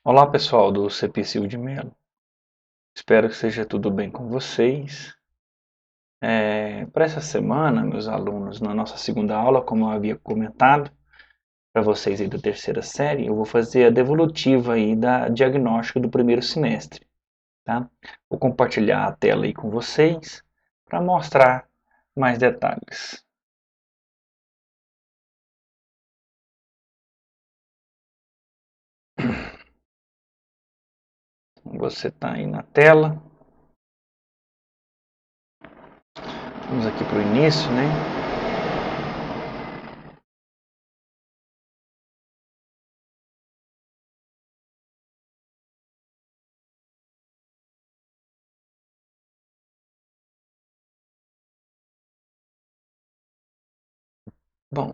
Olá pessoal do CPCU de Melo, espero que seja tudo bem com vocês. Para essa semana, meus alunos, na nossa segunda aula, como eu havia comentado para vocês aí da terceira série, eu vou fazer a devolutiva aí da diagnóstica do primeiro semestre, tá? Vou compartilhar a tela aí com vocês para mostrar mais detalhes. Você está aí na tela. Vamos aqui para o início, né? Bom,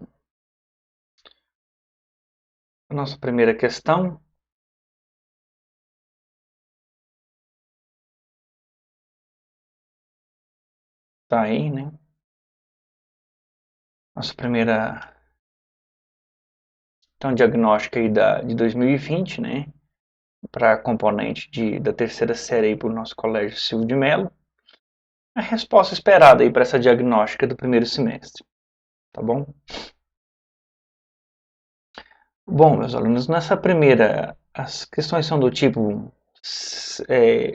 a nossa primeira questão está aí, né? Nossa primeira Então, diagnóstico aí de 2020, né, para a componente da terceira série aí para o nosso colégio Silvio de Mello. A resposta esperada aí para essa diagnóstica do primeiro semestre, tá bom? Bom, meus alunos, nessa primeira, as questões são do tipo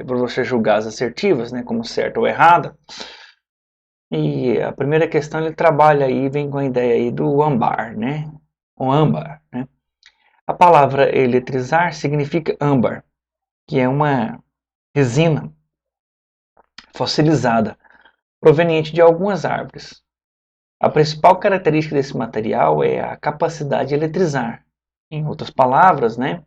para você julgar as assertivas, né, como certa ou errada. E a primeira questão ele trabalha aí, vem com a ideia aí do âmbar, né? O âmbar, né? A palavra eletrizar significa âmbar, que é uma resina fossilizada, proveniente de algumas árvores. A principal característica desse material é a capacidade de eletrizar. Em outras palavras, né,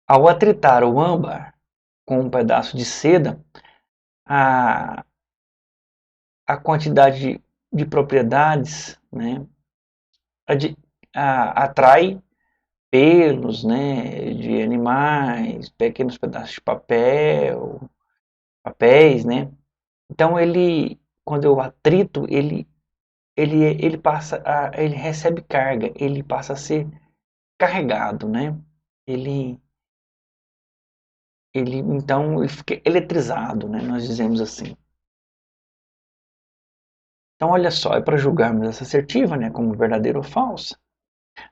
ao atritar o âmbar com um pedaço de seda, a, a quantidade de propriedades, né, atrai pelos, né, de animais, pequenos pedaços de papéis, né. Então quando eu atrito, ele recebe carga, ele passa a ser carregado, né? Ele, ele fica eletrizado, né? Nós dizemos assim. Então, olha só, é para julgarmos essa assertiva, né, como verdadeira ou falsa.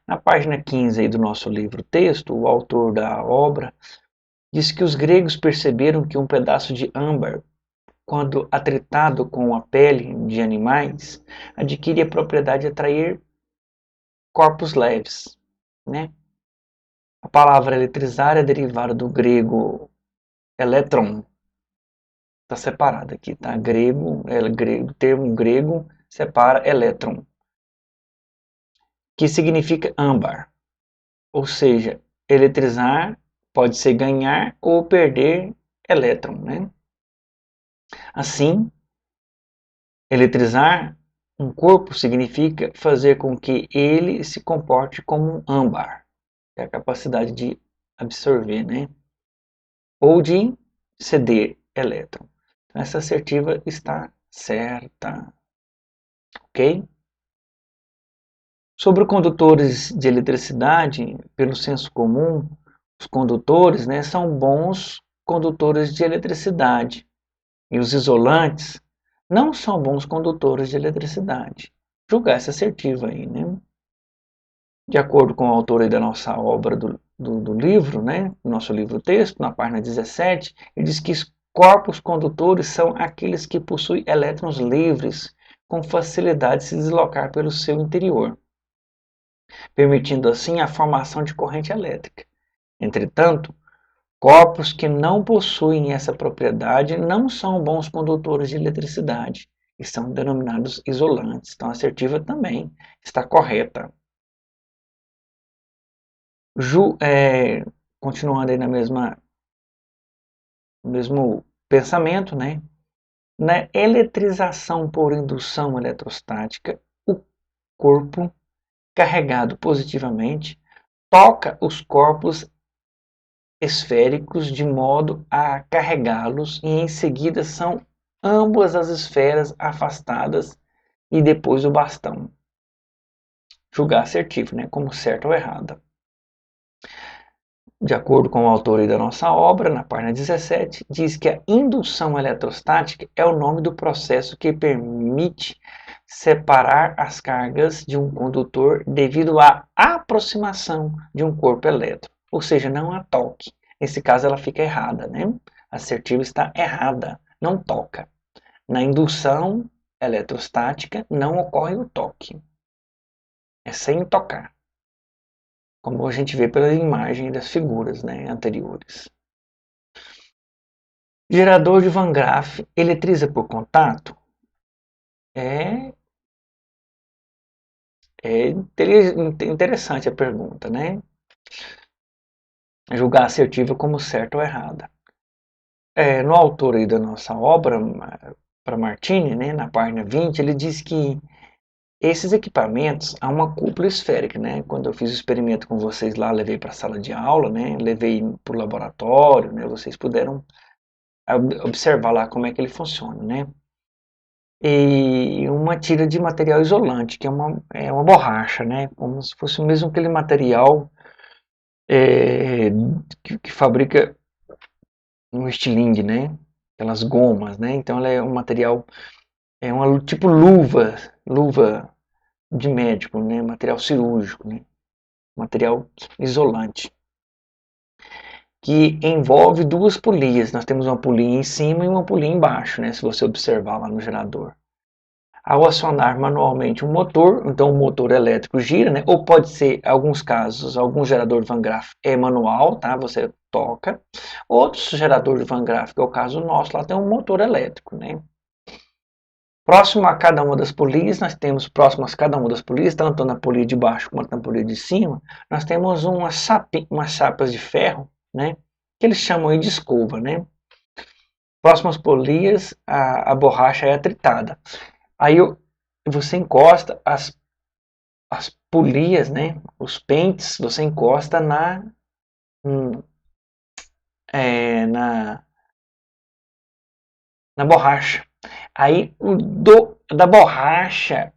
Na página 15 aí do nosso livro texto, o autor da obra diz que os gregos perceberam que um pedaço de âmbar, quando atritado com a pele de animais, adquire a propriedade de atrair corpos leves, né? A palavra eletrizar é derivada do grego elétron. Está separado aqui, tá? Termo grego separa elétron, que significa âmbar. Ou seja, eletrizar pode ser ganhar ou perder elétron, né? Assim, eletrizar um corpo significa fazer com que ele se comporte como um âmbar, que é a capacidade de absorver, né? Ou de ceder elétron. Essa assertiva está certa, ok? Sobre condutores de eletricidade, pelo senso comum, os condutores, né, são bons condutores de eletricidade e os isolantes não são bons condutores de eletricidade. Julgar essa assertiva aí, né? De acordo com o autor aí da nossa obra do livro, né, do nosso livro-texto, na página 17, ele diz que os corpos condutores são aqueles que possuem elétrons livres com facilidade de se deslocar pelo seu interior, permitindo assim a formação de corrente elétrica. Entretanto, corpos que não possuem essa propriedade não são bons condutores de eletricidade e são denominados isolantes. Então, a assertiva também está correta. Continuando aí no mesmo pensamento, né? Na eletrização por indução eletrostática, o corpo carregado positivamente toca os corpos esféricos de modo a carregá-los e em seguida são ambas as esferas afastadas e depois o bastão. Julgar assertivo, né? Como certo ou errada. de acordo com o autor da nossa obra, na página 17, diz que a indução eletrostática é o nome do processo que permite separar as cargas de um condutor devido à aproximação de um corpo elétrico, ou seja, não há toque. Nesse caso ela fica errada, né? A assertiva está errada, não toca. Na indução eletrostática não ocorre o toque, é sem tocar, como a gente vê pela imagem das figuras, né, anteriores. Gerador de Van Graff eletriza por contato? É interessante a pergunta, né? Julgar assertiva como certa ou errada. No autor aí da nossa obra, para Martini, né, na página 20, ele diz que esses equipamentos há uma cúpula esférica, né? Quando eu fiz o experimento com vocês lá, levei para a sala de aula, né? Levei para o laboratório, né? Vocês puderam observar lá como é que ele funciona, né? E uma tira de material isolante, que é uma borracha, né? Como se fosse mesmo aquele material que fabrica um estilingue, né? Aquelas gomas, né? Então ela é um material, é uma tipo luva de médico, né? Material cirúrgico, né? Material isolante, que envolve duas polias. Nós temos uma polia em cima e uma polia embaixo, né? Se você observar lá no gerador. Ao acionar manualmente um motor, então o motor elétrico gira, né? Ou pode ser, em alguns casos, algum gerador de Van Graff é manual, tá? Você toca. Outros geradores de Van Graff, que é o caso nosso, lá tem um motor elétrico, né? Próximo a cada uma das polias, nós temos próximas a cada uma das polias, tanto na polia de baixo quanto na polia de cima, nós temos umas chapas de ferro, né? Que eles chamam aí de escova, né? Próximas polias, a borracha é atritada. Aí você encosta as polias, né? Os pentes, você encosta na borracha. Aí da borracha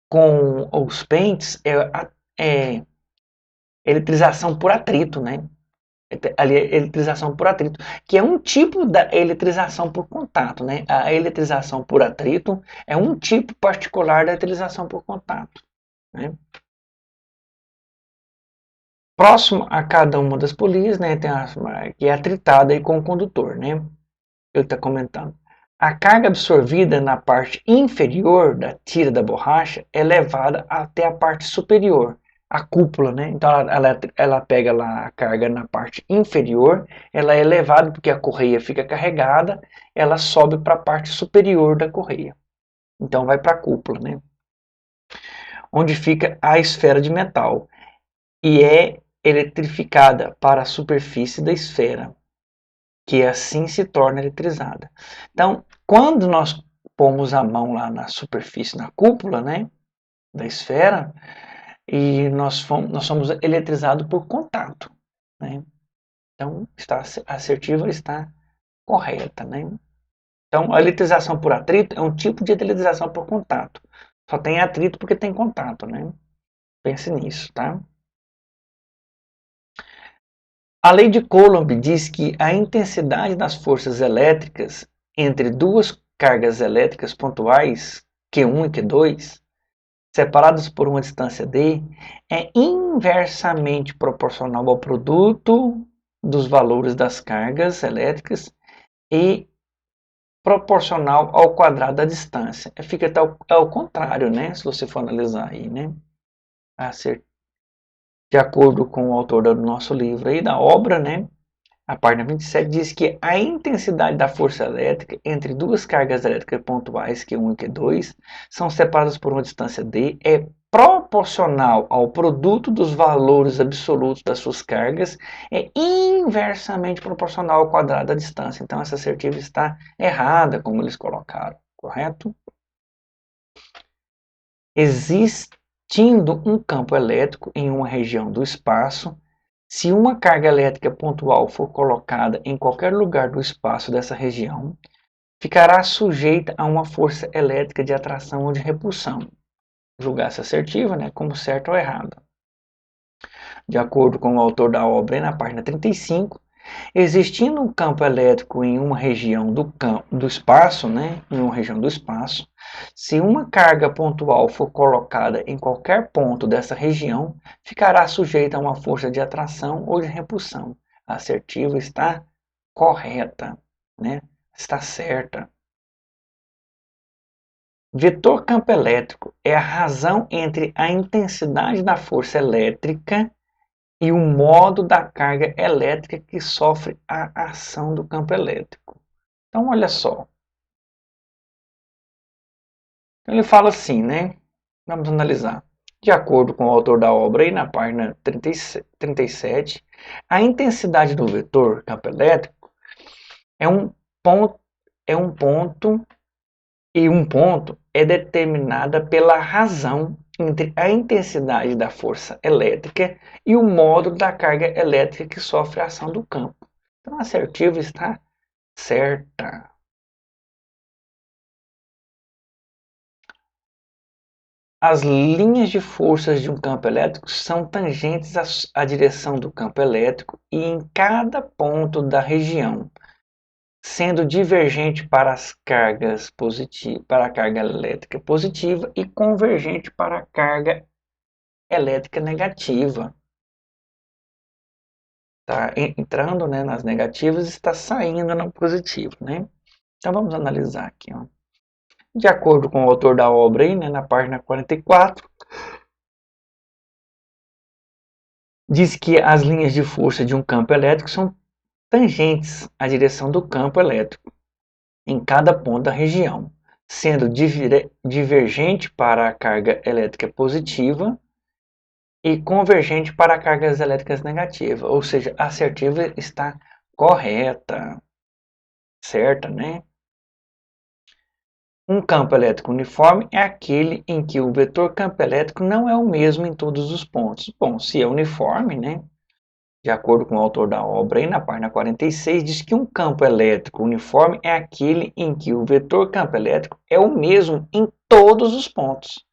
com os pentes é eletrização por atrito, né? Ali é eletrização por atrito, que é um tipo da eletrização por contato, né? A eletrização por atrito é um tipo particular da eletrização por contato, né? Próximo a cada uma das polias, né, tem que é atritada aí com o condutor, né? Eu estou comentando. A carga absorvida na parte inferior da tira da borracha é levada até a parte superior, a cúpula, né? Então ela pega lá a carga na parte inferior, ela é levada porque a correia fica carregada, ela sobe para a parte superior da correia. Então vai para a cúpula, né? Onde fica a esfera de metal e é eletrificada para a superfície da esfera, que assim se torna eletrizada. Então, quando nós pomos a mão lá na superfície, na cúpula, né, da esfera, e nós somos eletrizados por contato, né? Então, a assertiva está correta, né? Então, a eletrização por atrito é um tipo de eletrização por contato. Só tem atrito porque tem contato, né? Pense nisso, tá? A lei de Coulomb diz que a intensidade das forças elétricas entre duas cargas elétricas pontuais, Q1 e Q2, separadas por uma distância d, é inversamente proporcional ao produto dos valores das cargas elétricas e proporcional ao quadrado da distância. Fica até ao contrário, né? Se você for analisar aí, né? De acordo com o autor do nosso livro aí, da obra, né? A página 27 diz que a intensidade da força elétrica entre duas cargas elétricas pontuais, Q1 e Q2, são separadas por uma distância d, é proporcional ao produto dos valores absolutos das suas cargas, é inversamente proporcional ao quadrado da distância. Então essa assertiva está errada, como eles colocaram, correto? Existindo um campo elétrico em uma região do espaço, se uma carga elétrica pontual for colocada em qualquer lugar do espaço dessa região, ficará sujeita a uma força elétrica de atração ou de repulsão. Julgar-se assertiva, né, como certa ou errada. De acordo com o autor da obra, na página 35, existindo um campo elétrico em uma região do espaço, né, em uma região do espaço, se uma carga pontual for colocada em qualquer ponto dessa região, ficará sujeita a uma força de atração ou de repulsão. A assertiva está correta, né? Está certa. Vetor campo elétrico é a razão entre a intensidade da força elétrica e o modo da carga elétrica que sofre a ação do campo elétrico. Então, olha só. Ele fala assim, né? Vamos analisar. De acordo com o autor da obra, aí na página 37, a intensidade do vetor campo elétrico é um ponto, e um ponto é determinada pela razão entre a intensidade da força elétrica e o modo da carga elétrica que sofre a ação do campo. Então, a assertiva está certa. As linhas de forças de um campo elétrico são tangentes à direção do campo elétrico e em cada ponto da região, sendo divergente para as cargas para a carga elétrica positiva e convergente para a carga elétrica negativa. Está entrando, né, nas negativas e está saindo na positiva, né? Então vamos analisar aqui, ó. De acordo com o autor da obra aí, né, na página 44, diz que as linhas de força de um campo elétrico são tangentes à direção do campo elétrico em cada ponto da região, sendo divergente para a carga elétrica positiva e convergente para cargas elétricas negativas, ou seja, a assertiva está correta, certa, né? Um campo elétrico uniforme é aquele em que o vetor campo elétrico não é o mesmo em todos os pontos. Bom, se é uniforme, né? De acordo com o autor da obra, aí na página 46, diz que um campo elétrico uniforme é aquele em que o vetor campo elétrico é o mesmo em todos os pontos.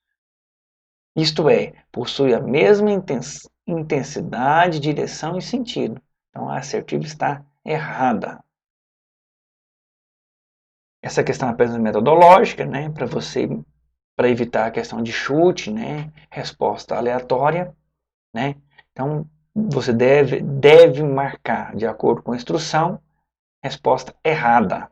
Isto é, possui a mesma intensidade, direção e sentido. Então a assertiva está errada. Essa questão é apenas metodológica, né, para evitar a questão de chute, né, resposta aleatória, né? Então você deve marcar de acordo com a instrução, resposta errada.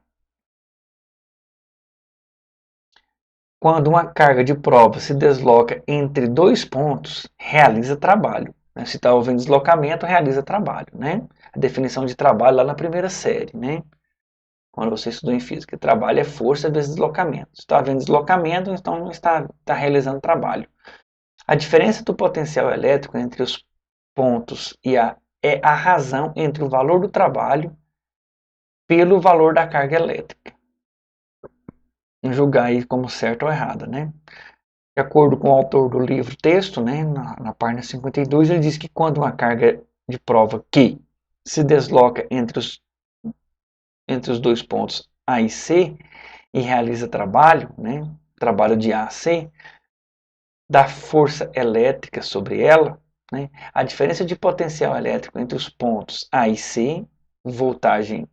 Quando uma carga de prova se desloca entre dois pontos, realiza trabalho. Né? Se está havendo deslocamento, realiza trabalho, né? A definição de trabalho lá na primeira série, né? Quando você estudou em física, trabalho é força vezes deslocamento. Se está havendo deslocamento, então não está realizando trabalho. A diferença do potencial elétrico entre os pontos é a razão entre o valor do trabalho pelo valor da carga elétrica. Julgar aí como certo ou errado, né? De acordo com o autor do livro texto, né, na página 52, ele diz que quando uma carga de prova que se desloca entre os dois pontos A e C e realiza trabalho, né, trabalho de A a C, dá força elétrica sobre ela, né, a diferença de potencial elétrico entre os pontos A e C, voltagem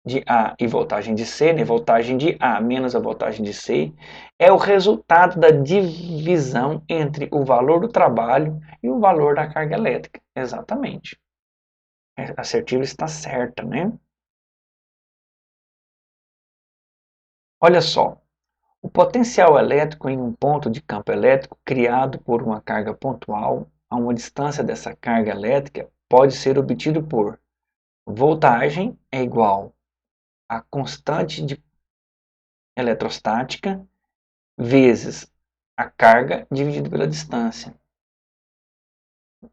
de A e voltagem de C, né, voltagem de A menos a voltagem de C, é o resultado da divisão entre o valor do trabalho e o valor da carga elétrica. Exatamente. A assertiva está certa, né? Olha só. O potencial elétrico em um ponto de campo elétrico criado por uma carga pontual a uma distância dessa carga elétrica pode ser obtido por voltagem é igual a constante de eletrostática vezes a carga dividido pela distância.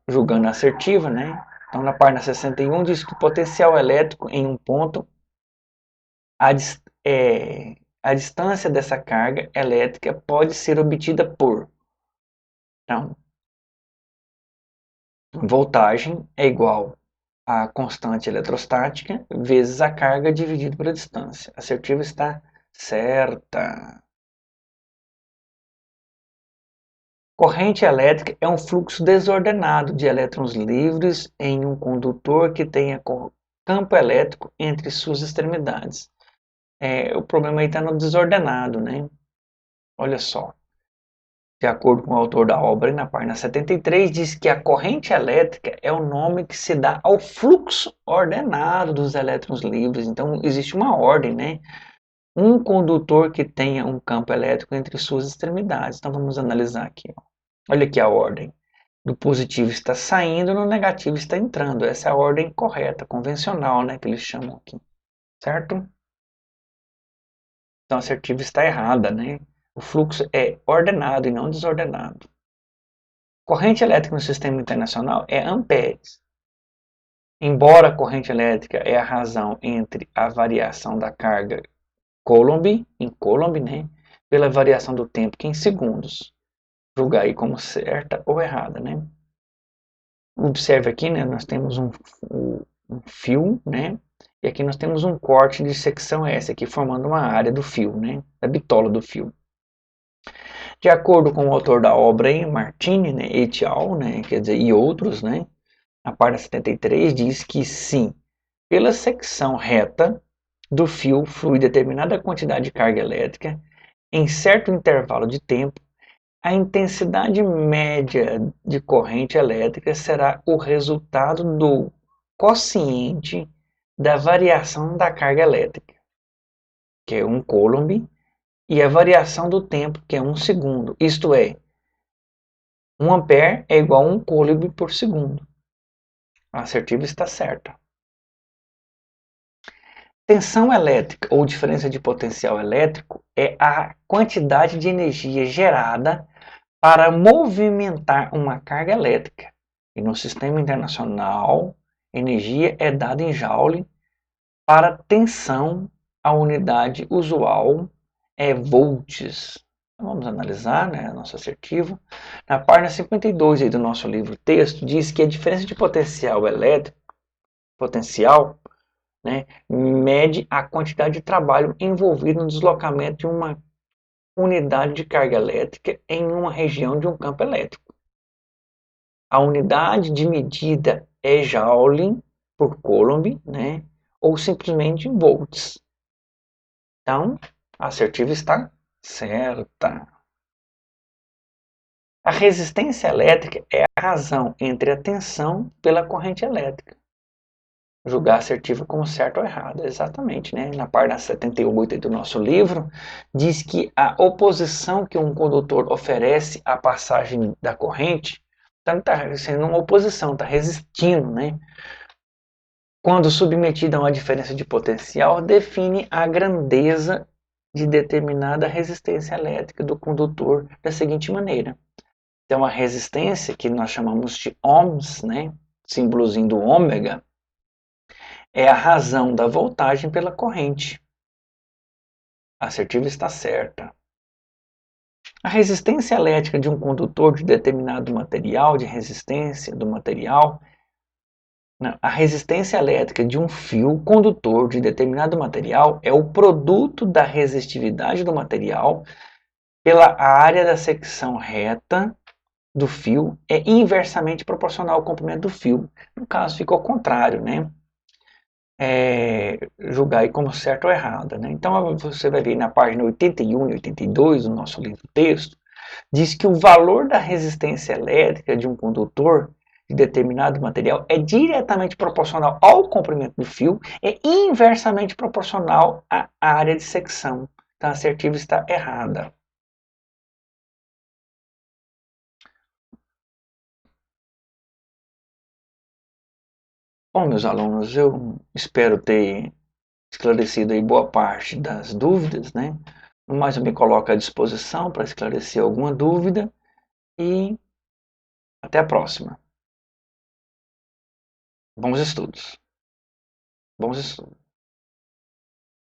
Julgando a assertiva, né? Então, na página 61 diz que o potencial elétrico em um ponto, a distância dessa carga elétrica pode ser obtida por. Então, voltagem é igual a constante eletrostática vezes a carga dividido pela distância. A assertiva está certa. Corrente elétrica é um fluxo desordenado de elétrons livres em um condutor que tenha campo elétrico entre suas extremidades. O problema aí está no desordenado, né? Olha só. De acordo com o autor da obra, na página 73, diz que a corrente elétrica é o nome que se dá ao fluxo ordenado dos elétrons livres. Então, existe uma ordem, né? Um condutor que tenha um campo elétrico entre suas extremidades. Então, vamos analisar aqui. Ó. Olha aqui a ordem. Do positivo está saindo, no negativo está entrando. Essa é a ordem correta, convencional, né? Que eles chamam aqui. Certo? Então, a assertiva está errada, né? O fluxo é ordenado e não desordenado. Corrente elétrica no sistema internacional é amperes. Embora a corrente elétrica é a razão entre a variação da carga Coulomb, né, pela variação do tempo, que é em segundos. Julgar aí como certa ou errada, né? Observe aqui, né, nós temos um fio, né, e aqui nós temos um corte de secção S, aqui formando uma área do fio, né, da bitola do fio. De acordo com o autor da obra, Martini, né, et al., né, quer dizer, e outros, né, a página 73 diz que sim, pela secção reta do fio flui determinada quantidade de carga elétrica em certo intervalo de tempo, a intensidade média de corrente elétrica será o resultado do quociente da variação da carga elétrica, que é 1 Coulomb, e a variação do tempo, que é 1 segundo. Isto é, 1 ampere é igual a 1 Coulomb por segundo. A assertiva está certa. Tensão elétrica ou diferença de potencial elétrico é a quantidade de energia gerada para movimentar uma carga elétrica. E no sistema internacional, energia é dada em joule. Para tensão, a unidade usual é volts. Então, vamos analisar, né, nosso assertivo. Na página 52 aí do nosso livro texto, diz que a diferença de potencial elétrico, né, mede a quantidade de trabalho envolvido no deslocamento de uma unidade de carga elétrica em uma região de um campo elétrico. A unidade de medida é joule por Coulomb, né, ou simplesmente volts. Então, a assertiva está certa. A resistência elétrica é a razão entre a tensão pela corrente elétrica. Julgar a assertiva como certa ou errada, exatamente, né? Na página 78 do nosso livro, diz que a oposição que um condutor oferece à passagem da corrente está sendo uma oposição, está resistindo, né? Quando submetida a uma diferença de potencial, define a grandeza de determinada resistência elétrica do condutor da seguinte maneira. Então, a resistência, que nós chamamos de ohms, né? Símbolozinho do ômega, é a razão da voltagem pela corrente. A assertiva está certa. A resistência elétrica de um condutor de determinado material, a resistência elétrica de um fio condutor de determinado material é o produto da resistividade do material pela área da secção reta do fio é inversamente proporcional ao comprimento do fio. No caso, ficou ao contrário, né? Julgar aí como certo ou errada, né? Então, você vai ver na página 81 e 82 do nosso livro texto, diz que o valor da resistência elétrica de um condutor de determinado material é diretamente proporcional ao comprimento do fio, é inversamente proporcional à área de secção. Então, a assertiva está errada. Bom, meus alunos, eu espero ter esclarecido aí boa parte das dúvidas, né? No mais, eu me coloco à disposição para esclarecer alguma dúvida e até a próxima. Bons estudos. Bons estudos.